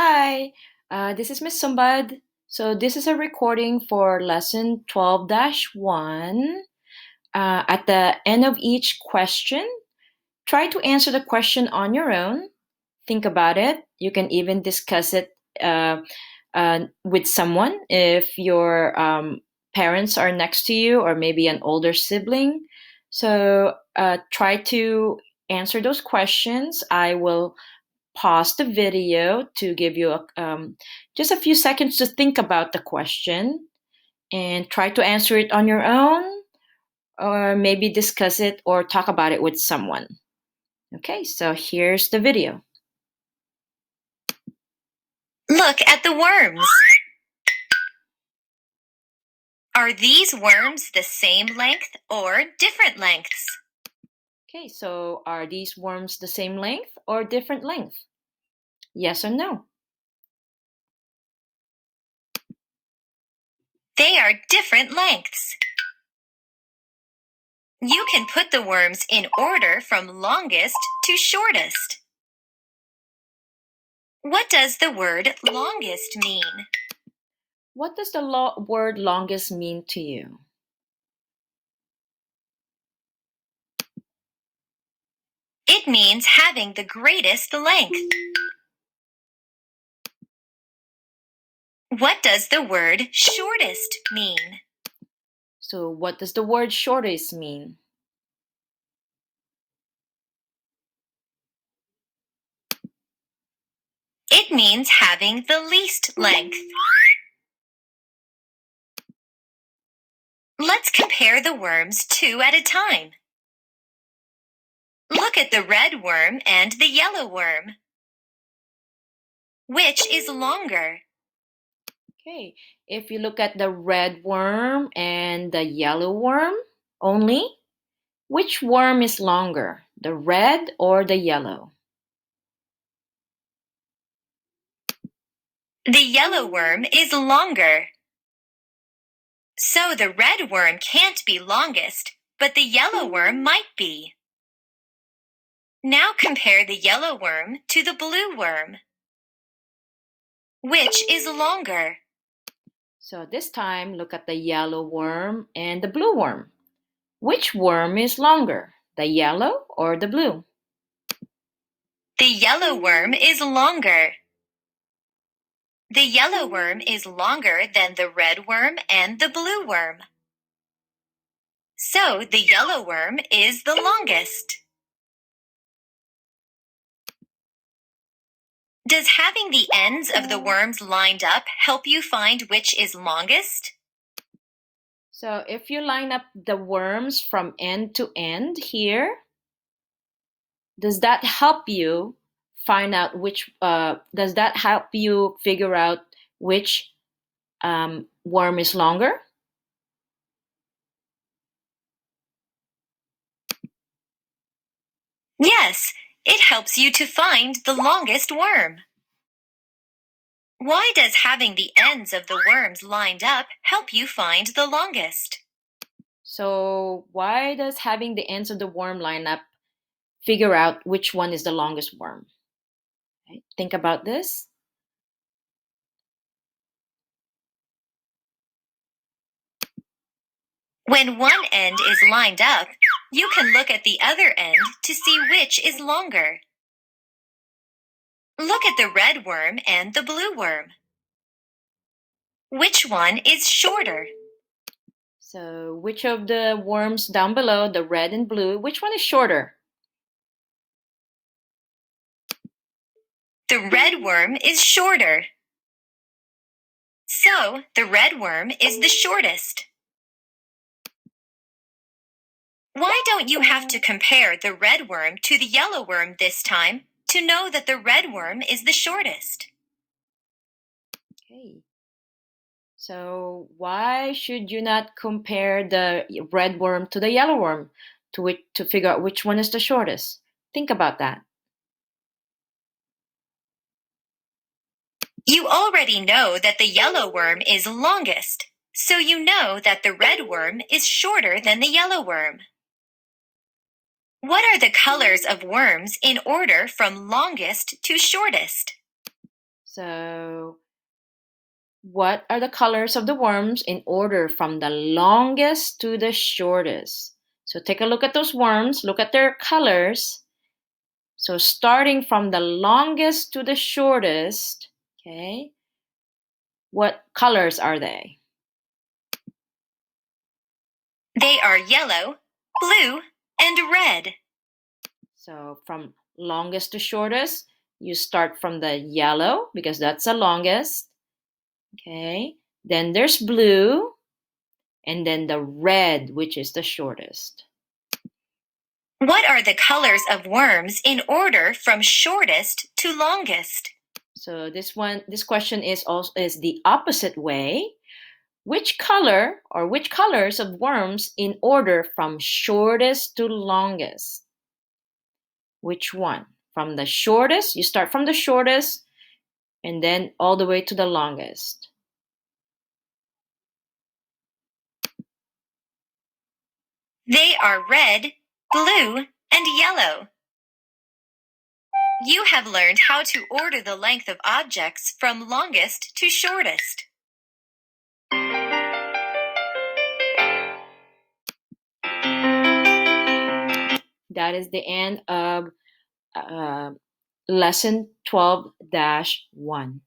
Hi, this is Miss Sumbad. So this is a recording for lesson 12-1. At the end of each question, try to answer the question on your own. Think about it. You can even discuss it with someone if your parents are next to you or maybe an older sibling. So try to answer those questions. I will pause the video to give you just a few seconds to think about the question and try to answer it on your own or maybe discuss it or talk about it with someone. Okay, so here's the video. Look at the worms. Are these worms the same length or different lengths? Okay, so are these worms the same length or different length? Yes or no? They are different lengths. You can put the worms in order from longest to shortest. What does the word longest mean? What does the word longest mean to you? It means having the greatest length. What does the word shortest mean? So what does the word shortest mean? It means having the least length. Let's compare the worms two at a time. Look at the red worm and the yellow worm. Which is longer? Okay, if you look at the red worm and the yellow worm only, which worm is longer, the red or the yellow? The yellow worm is longer. So the red worm can't be longest, but the yellow worm might be. Now compare the yellow worm to the blue worm. Which is longer? So this time, look at the yellow worm and the blue worm. Which worm is longer, the yellow or the blue? The yellow worm is longer. The yellow worm is longer than the red worm and the blue worm. So the yellow worm is the longest. Does having the ends of the worms lined up help you find which is longest? So if you line up the worms from end to end here, does that help you find out does that help you figure out which worm is longer? Yes, it helps you to find the longest worm. Why does having the ends of the worms lined up help you find the longest? So why does having the ends of the worm line up figure out which one is the longest worm? Okay, think about this. When one end is lined up, you can look at the other end to see which is longer. Look at the red worm and the blue worm. Which one is shorter? So which of the worms down below, the red and blue, which one is shorter? The red worm is shorter. So, the red worm is the shortest. Why don't you have to compare the red worm to the yellow worm this time to know that the red worm is the shortest? Okay. So why should you not compare the red worm to the yellow worm to figure out which one is the shortest? Think about that. You already know that the yellow worm is longest, so you know that the red worm is shorter than the yellow worm. What are the colors of worms in order from longest to shortest? So, what are the colors of the worms in order from the longest to the shortest? So, take a look at those worms, look at their colors. So, starting from the longest to the shortest, okay, what colors are they? They are yellow, blue, and red. So, from longest to shortest, you start from the yellow because that's the longest. Okay. Then there's blue, and then the red, which is the shortest. What are the colors of worms in order from shortest to longest? So this question is the opposite way. Which color or which colors of worms in order from shortest to longest? Which one? From the shortest, you start from the shortest and then all the way to the longest. They are red, blue, and yellow. You have learned how to order the length of objects from longest to shortest. That is the end of lesson 12-1.